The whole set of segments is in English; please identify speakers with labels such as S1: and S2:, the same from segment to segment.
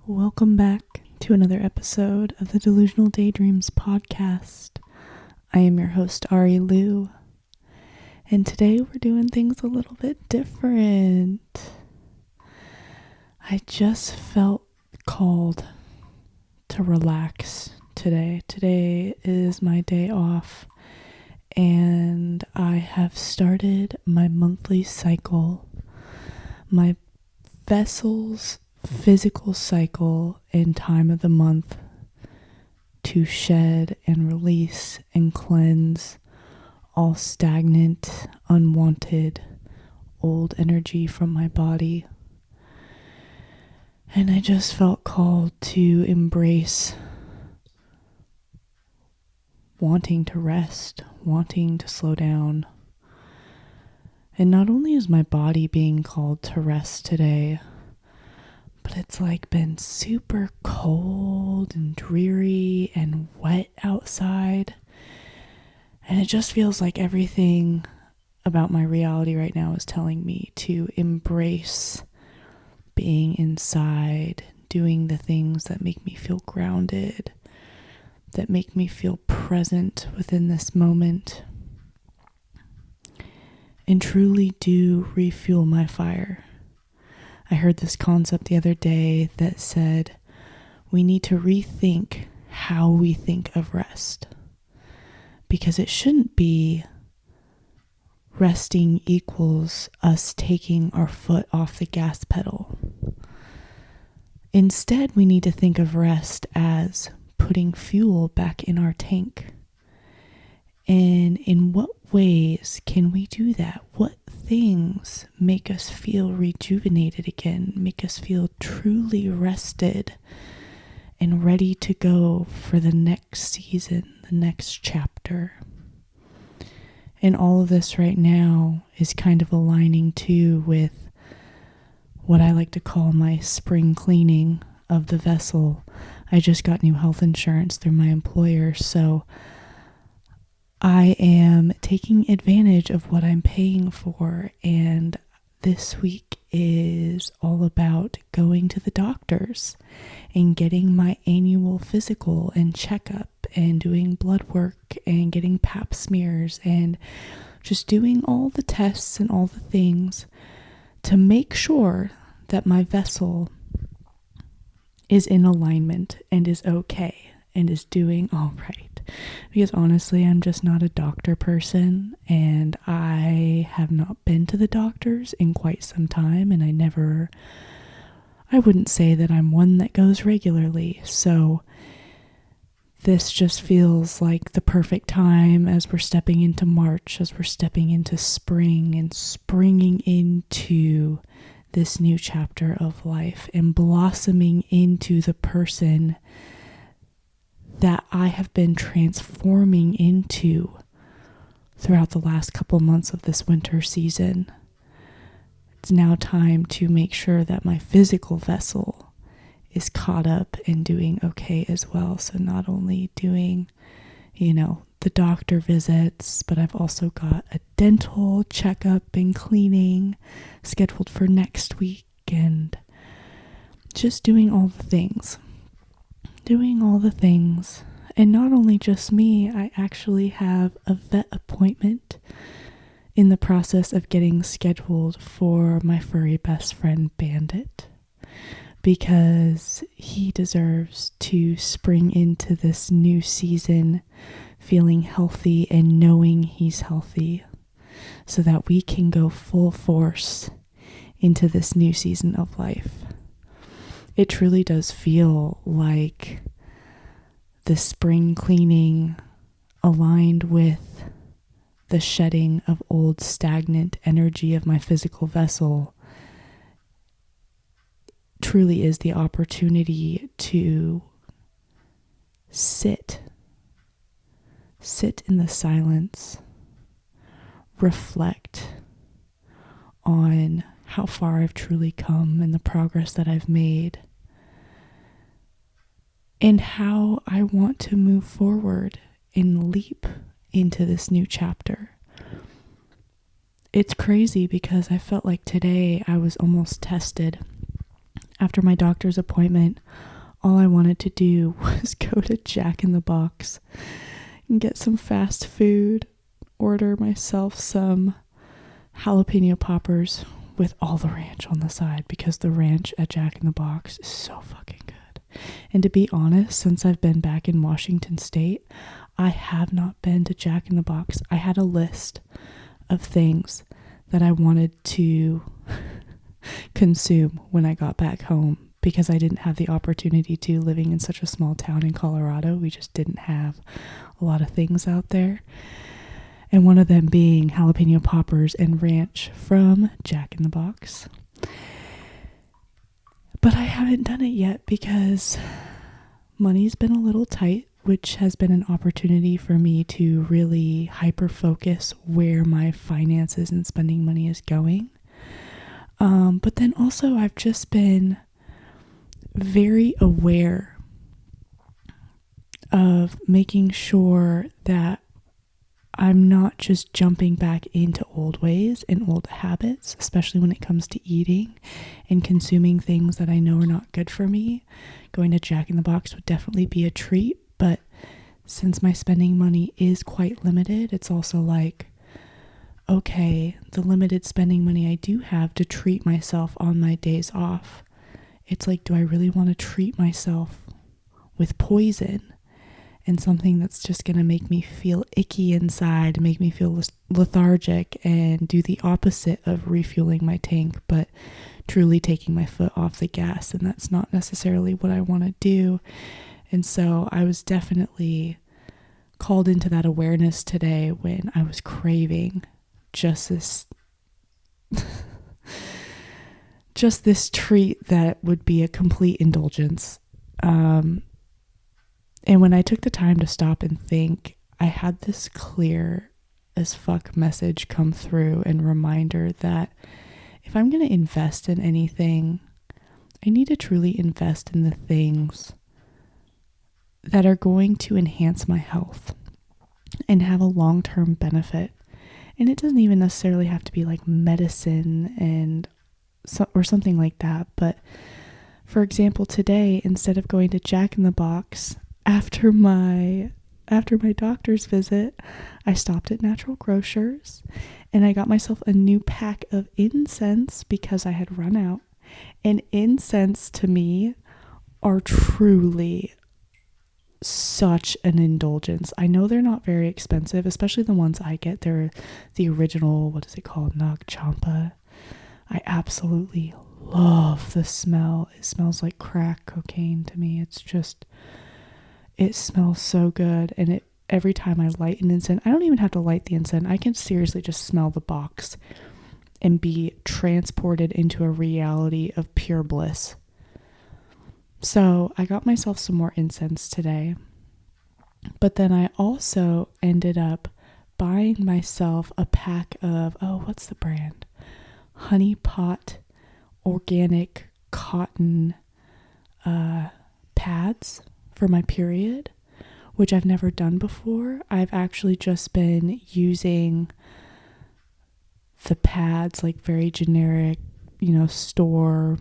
S1: Welcome back to another episode of the Delusional Daydreams podcast. I am your host, Ari Lou, and today we're doing things a little bit different. I just felt called to relax today. Today is my day off, and I have started my monthly cycle, my vessel's physical cycle and time of the month to shed and release and cleanse all stagnant, unwanted, old energy from my body. And I just felt called to embrace wanting to rest, wanting to slow down. And not only is my body being called to rest today, but it's been super cold and dreary and wet outside. And it just feels like everything about my reality right now is telling me to embrace being inside, doing the things that make me feel grounded, that make me feel present within this moment, and truly do refuel my fire. I heard this concept the other day that said we need to rethink how we think of rest, because it shouldn't be resting equals us taking our foot off the gas pedal. Instead, we need to think of rest as putting fuel back in our tank. And in what ways can we do that? What things make us feel rejuvenated again, make us feel truly rested and ready to go for the next season, the next chapter? And all of this right now is kind of aligning too with what I like to call my spring cleaning of the vessel. I just got new health insurance through my employer, so I am taking advantage of what I'm paying for, and this week is all about going to the doctors and getting my annual physical and checkup and doing blood work and getting pap smears and just doing all the tests and all the things to make sure that my vessel is in alignment and is okay and is doing all right. Because honestly, I'm just not a doctor person, and I have not been to the doctors in quite some time, and I wouldn't say that I'm one that goes regularly. So this just feels like the perfect time as we're stepping into March, as we're stepping into spring and springing into this new chapter of life and blossoming into the person that I have been transforming into throughout the last couple months of this winter season. It's now time to make sure that my physical vessel is caught up and doing okay as well. So not only doing, the doctor visits, but I've also got a dental checkup and cleaning scheduled for next week, and just doing all the things. And not only just me, I actually have a vet appointment in the process of getting scheduled for my furry best friend Bandit, because he deserves to spring into this new season feeling healthy and knowing he's healthy, so that we can go full force into this new season of life. It truly does feel like the spring cleaning aligned with the shedding of old stagnant energy of my physical vessel truly is the opportunity to sit in the silence, reflect on how far I've truly come and the progress that I've made, and how I want to move forward and leap into this new chapter. It's crazy because I felt like today I was almost tested After my doctor's appointment, all I wanted to do was go to Jack in the Box and get some fast food, order myself some jalapeno poppers with all the ranch on the side, because the ranch at Jack in the Box is so fucking good. And to be honest, since I've been back in Washington State, I have not been to Jack in the Box. I had a list of things that I wanted to consume when I got back home, because I didn't have the opportunity to, living in such a small town in Colorado. We just didn't have a lot of things out there. And one of them being jalapeno poppers and ranch from Jack in the Box. But I haven't done it yet because money's been a little tight, which has been an opportunity for me to really hyper focus where my finances and spending money is going. But then also I've just been very aware of making sure that I'm not just jumping back into old ways and old habits, especially when it comes to eating and consuming things that I know are not good for me. Going to Jack in the Box would definitely be a treat, but since my spending money is quite limited, it's also like, okay, the limited spending money I do have to treat myself on my days off, it's like, do I really want to treat myself with poison and something that's just going to make me feel icky inside, make me feel lethargic, and do the opposite of refueling my tank, but truly taking my foot off the gas? And that's not necessarily what I want to do. And so I was definitely called into that awareness today when I was craving just this treat that would be a complete indulgence. And when I took the time to stop and think, I had this clear as fuck message come through and reminder that if I'm going to invest in anything, I need to truly invest in the things that are going to enhance my health and have a long-term benefit. And it doesn't even necessarily have to be like medicine or something like that. But for example, today, instead of going to Jack in the Box, after my doctor's visit, I stopped at Natural Grocers and I got myself a new pack of incense because I had run out. And incense to me are truly such an indulgence. I know they're not very expensive, especially the ones I get. They're the original, what is it called? Nag Champa. I absolutely love the smell. It smells like crack cocaine to me. It smells so good. And every time I light an incense, I don't even have to light the incense. I can seriously just smell the box and be transported into a reality of pure bliss. So I got myself some more incense today. But then I also ended up buying myself a pack of, what's the brand? Honey Pot organic cotton pads for my period, which I've never done before. I've actually just been using the pads, like very generic, store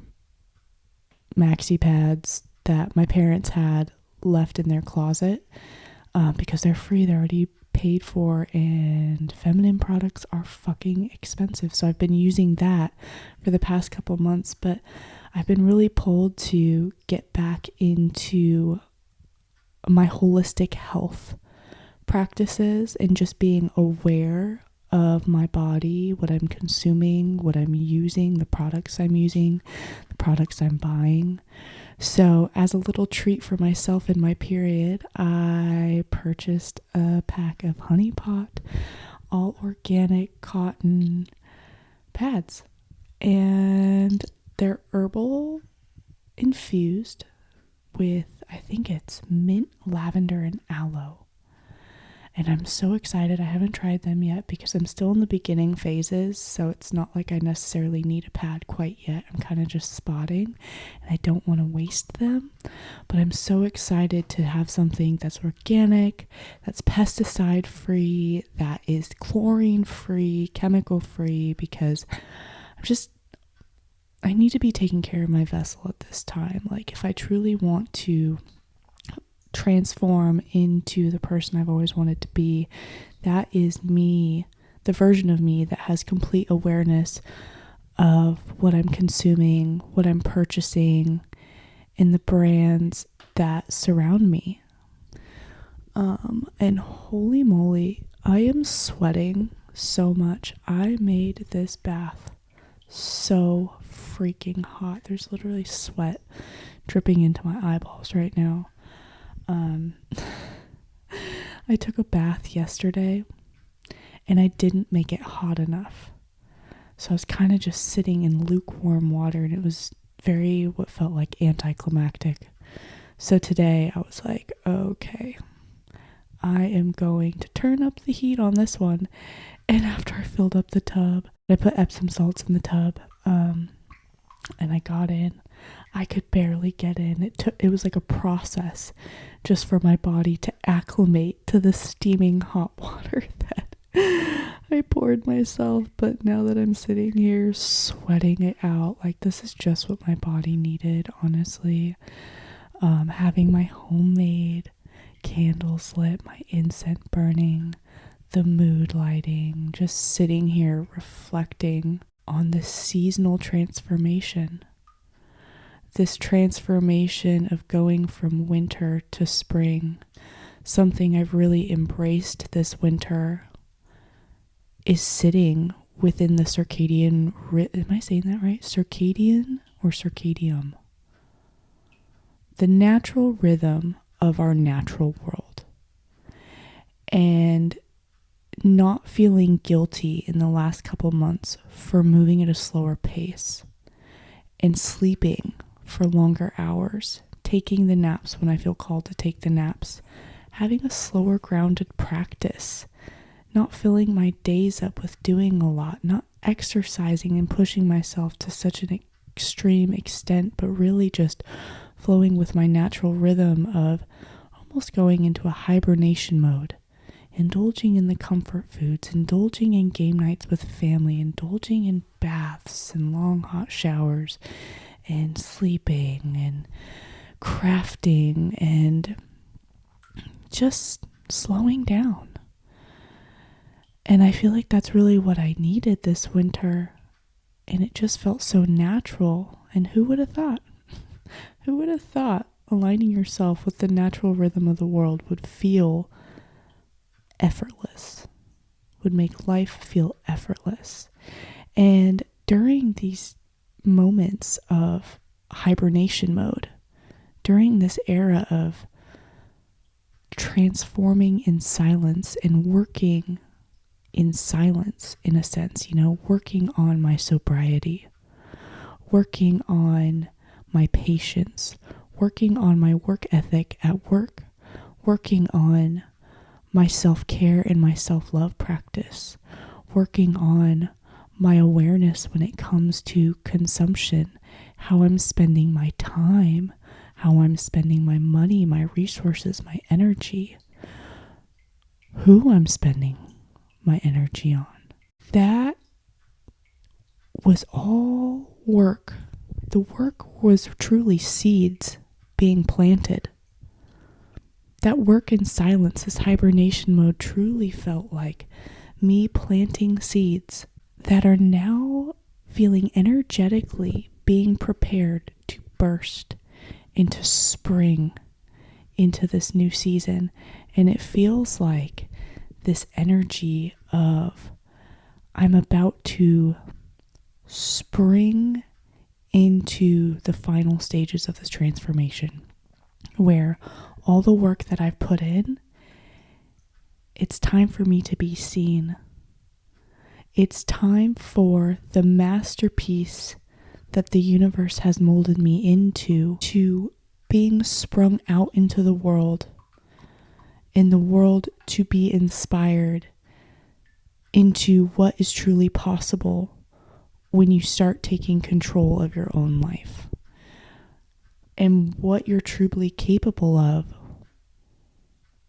S1: maxi pads that my parents had left in their closet, because they're free, they're already paid for, and feminine products are fucking expensive. So I've been using that for the past couple months, but I've been really pulled to get back into my holistic health practices and just being aware of my body, what I'm consuming, what I'm using, the products I'm using, the products I'm buying. So as a little treat for myself in my period, I purchased a pack of Honey Pot, all organic cotton pads, and they're herbal infused with, I think it's mint, lavender, and aloe. And I'm so excited. I haven't tried them yet because I'm still in the beginning phases, so it's not like I necessarily need a pad quite yet. I'm kind of just spotting, and I don't want to waste them. But I'm so excited to have something that's organic, that's pesticide free, that is chlorine free, chemical free, because I need to be taking care of my vessel at this time. Like, if I truly want to transform into the person I've always wanted to be, that is me, the version of me that has complete awareness of what I'm consuming, what I'm purchasing, and the brands that surround me. And holy moly, I am sweating so much. I made this bath so freaking hot. There's literally sweat dripping into my eyeballs right now. I took a bath yesterday and I didn't make it hot enough. So I was kind of just sitting in lukewarm water, and it was very, what felt like anticlimactic. So today I was like, okay, I am going to turn up the heat on this one. And after I filled up the tub, I put Epsom salts in the tub, and I got in. I could barely get in. It was like a process just for my body to acclimate to the steaming hot water that I poured myself. But now that I'm sitting here sweating it out, like, this is just what my body needed, honestly. Having my homemade candles lit, my incense burning, the mood lighting, just sitting here reflecting on this seasonal transformation. This transformation of going from winter to spring. Something I've really embraced this winter is sitting within the circadian, am I saying that right? Circadian or circadium? The natural rhythm of our natural world. And not feeling guilty in the last couple months for moving at a slower pace and sleeping for longer hours, taking the naps when I feel called to take the naps, having a slower grounded practice, not filling my days up with doing a lot, not exercising and pushing myself to such an extreme extent, but really just flowing with my natural rhythm of almost going into a hibernation mode, indulging in the comfort foods, indulging in game nights with family, indulging in baths and long hot showers, and sleeping and crafting and just slowing down. And I feel like that's really what I needed this winter. And it just felt so natural. And who would have thought? Who would have thought aligning yourself with the natural rhythm of the world would feel effortless, would make life feel effortless? And during these moments of hibernation mode, during this era of transforming in silence and working in silence, in a sense, working on my sobriety, working on my patience, working on my work ethic at work, working on my self-care and my self-love practice, working on my awareness when it comes to consumption, how I'm spending my time, how I'm spending my money, my resources, my energy, who I'm spending my energy on. That was all work. The work was truly seeds being planted. That work in silence, this hibernation mode, truly felt like me planting seeds that are now feeling energetically being prepared to burst into spring, into this new season. And it feels like this energy of I'm about to spring into the final stages of this transformation, where all the work that I've put in, it's time for me to be seen. It's time for the masterpiece that the universe has molded me into to being sprung out into the world, and the world to be inspired into what is truly possible when you start taking control of your own life and what you're truly capable of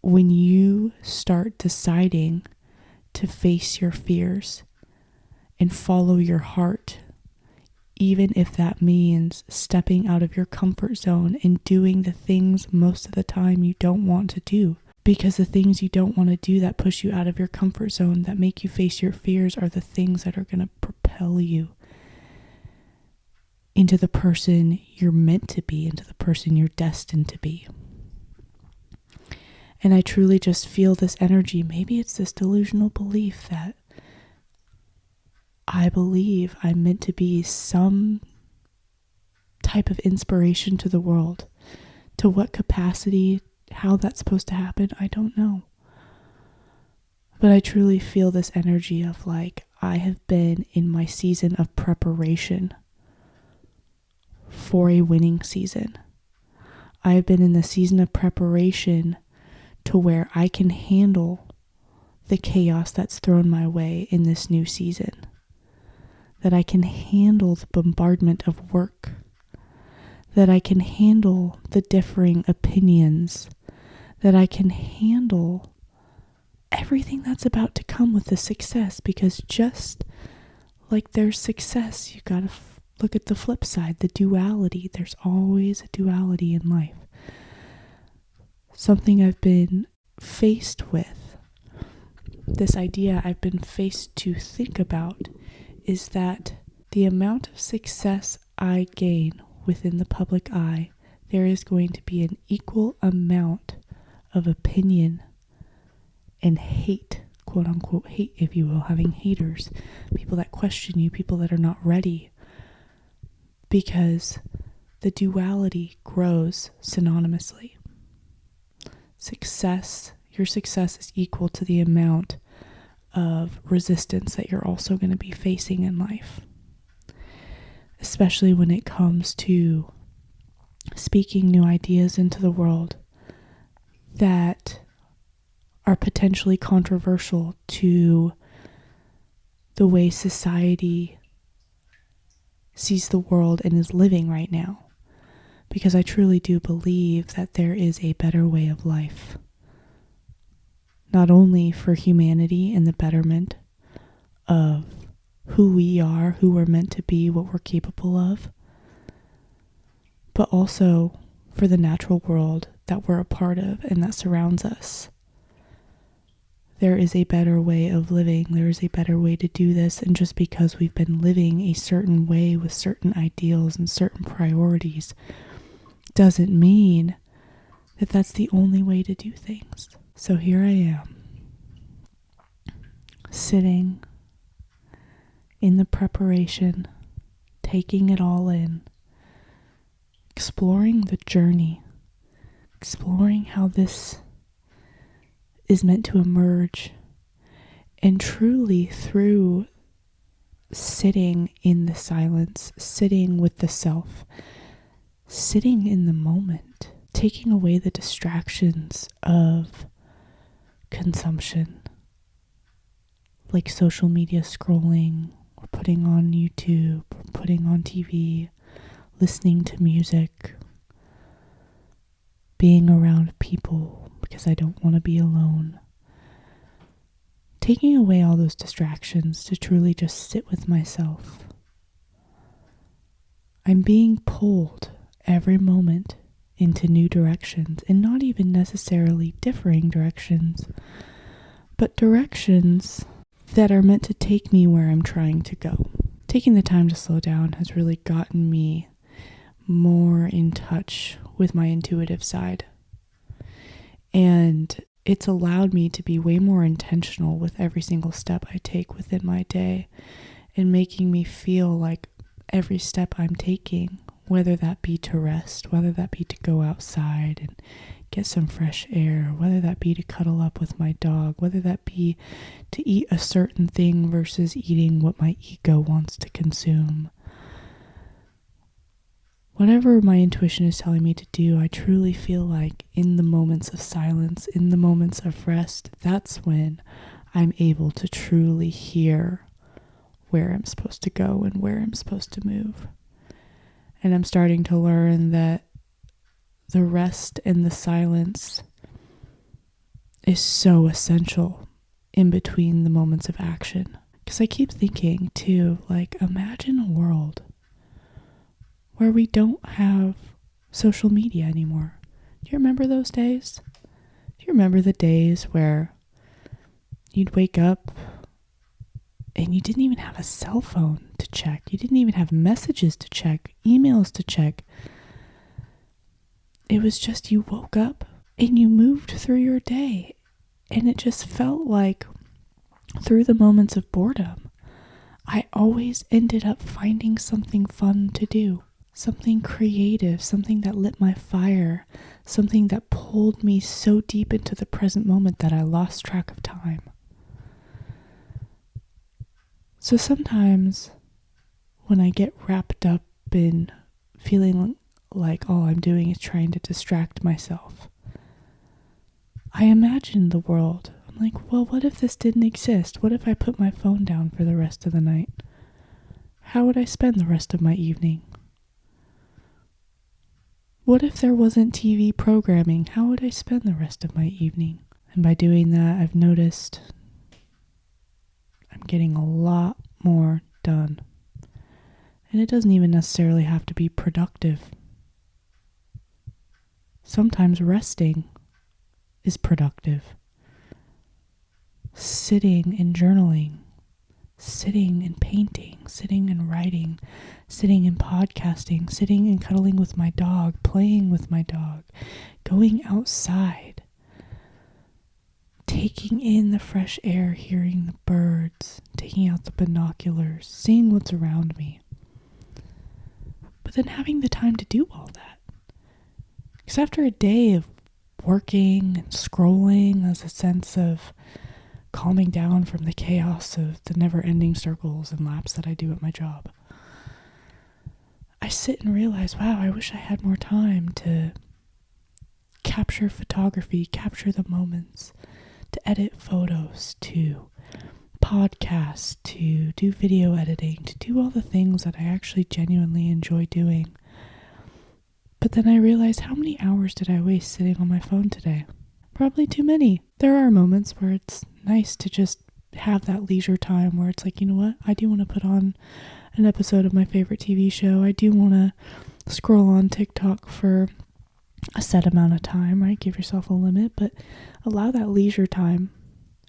S1: when you start deciding to face your fears and follow your heart even if that means stepping out of your comfort zone and doing the things most of the time you don't want to do. Because the things you don't want to do that push you out of your comfort zone, that make you face your fears, are the things that are going to propel you into the person you're meant to be, into the person you're destined to be. And I truly just feel this energy. Maybe it's this delusional belief that I believe I'm meant to be some type of inspiration to the world. To what capacity, how that's supposed to happen, I don't know. But I truly feel this energy of like, I have been in my season of preparation for a winning season. I have been in the season of preparation to where I can handle the chaos that's thrown my way in this new season. That I can handle the bombardment of work. That I can handle the differing opinions. That I can handle everything that's about to come with the success, because just like there's success, you gotta look at the flip side, the duality. There's always a duality in life. Something I've been faced with, this idea I've been faced to think about, is that the amount of success I gain within the public eye, there is going to be an equal amount of opinion and hate, quote unquote hate, if you will, having haters, people that question you, people that are not ready, because the duality grows synonymously. Your success is equal to the amount of resistance that you're also going to be facing in life, especially when it comes to speaking new ideas into the world that are potentially controversial to the way society sees the world and is living right now. Because I truly do believe that there is a better way of life. Not only for humanity and the betterment of who we are, who we're meant to be, what we're capable of, but also for the natural world that we're a part of and that surrounds us. There is a better way of living. There is a better way to do this. And just because we've been living a certain way with certain ideals and certain priorities doesn't mean that that's the only way to do things. So here I am, sitting in the preparation, taking it all in, exploring the journey, exploring how this is meant to emerge, and truly through sitting in the silence, sitting with the self, sitting in the moment, taking away the distractions of consumption, like social media scrolling, or putting on YouTube, or putting on TV, listening to music, being around people because I don't want to be alone. Taking away all those distractions to truly just sit with myself. I'm being pulled every moment into new directions, and not even necessarily differing directions, but directions that are meant to take me where I'm trying to go. Taking the time to slow down has really gotten me more in touch with my intuitive side. And it's allowed me to be way more intentional with every single step I take within my day, and making me feel like every step I'm taking, whether that be to rest, whether that be to go outside and get some fresh air, whether that be to cuddle up with my dog, whether that be to eat a certain thing versus eating what my ego wants to consume. Whatever my intuition is telling me to do, I truly feel like in the moments of silence, in the moments of rest, that's when I'm able to truly hear where I'm supposed to go and where I'm supposed to move. And I'm starting to learn that the rest and the silence is so essential in between the moments of action. Because I keep thinking too, like, imagine a world where we don't have social media anymore. Do you remember those days? Do you remember the days where you'd wake up and you didn't even have a cell phone to check? You didn't even have messages to check, emails to check. It was just you woke up and you moved through your day. And it just felt like through the moments of boredom, I always ended up finding something fun to do. Something creative, something that lit my fire, something that pulled me so deep into the present moment that I lost track of time. So sometimes when I get wrapped up in feeling like all I'm doing is trying to distract myself, I imagine the world. I'm like, well, what if this didn't exist? What if I put my phone down for the rest of the night? How would I spend the rest of my evening? What if there wasn't TV programming? How would I spend the rest of my evening? And by doing that, I've noticed I'm getting a lot more done. And it doesn't even necessarily have to be productive. Sometimes resting is productive. Sitting and journaling, sitting and painting, sitting and writing, sitting and podcasting, sitting and cuddling with my dog, playing with my dog, going outside, taking in the fresh air, hearing the birds, taking out the binoculars, seeing what's around me. But then having the time to do all that. Because after a day of working and scrolling as a sense of calming down from the chaos of the never-ending circles and laps that I do at my job, I sit and realize, wow, I wish I had more time to capture photography, capture the moments, to edit photos, to podcast, to do video editing, to do all the things that I actually genuinely enjoy doing. But then I realized, how many hours did I waste sitting on my phone today? Probably too many. There are moments where it's nice to just have that leisure time where it's like, you know what? I do want to put on an episode of my favorite TV show. I do want to scroll on TikTok for a set amount of time, right? Give yourself a limit, but allow that leisure time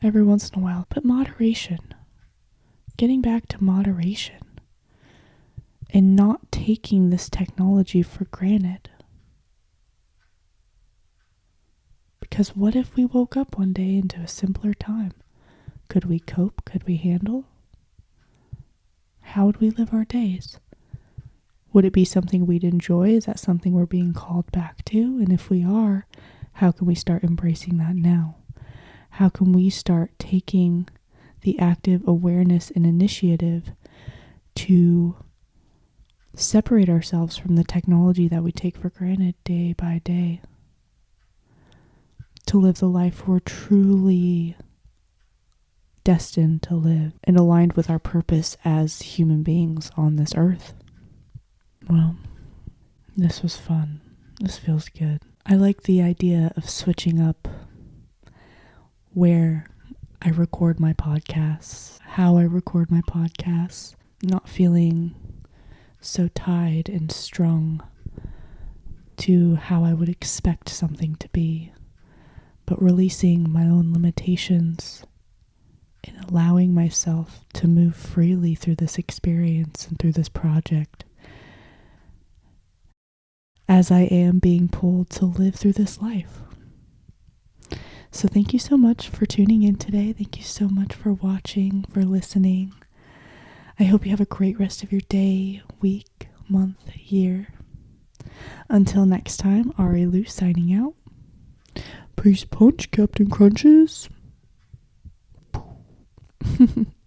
S1: every once in a while. But moderation. Getting back to moderation. And not taking this technology for granted. Because what if we woke up one day into a simpler time? Could we cope? Could we handle? How would we live our days? Would it be something we'd enjoy? Is that something we're being called back to? And if we are, how can we start embracing that now? How can we start taking the active awareness and initiative to separate ourselves from the technology that we take for granted day by day? To live the life we're truly destined to live and aligned with our purpose as human beings on this earth. Well, this was fun. This feels good. I like the idea of switching up where I record my podcasts, how I record my podcasts, not feeling so tied and strung to how I would expect something to be, but releasing my own limitations and allowing myself to move freely through this experience and through this project as I am being pulled to live through this life. So thank you so much for tuning in today. Thank you so much for watching, for listening. I hope you have a great rest of your day, week, month, year. Until next time, Ari Lou signing out. Peace punch, Captain Crunches.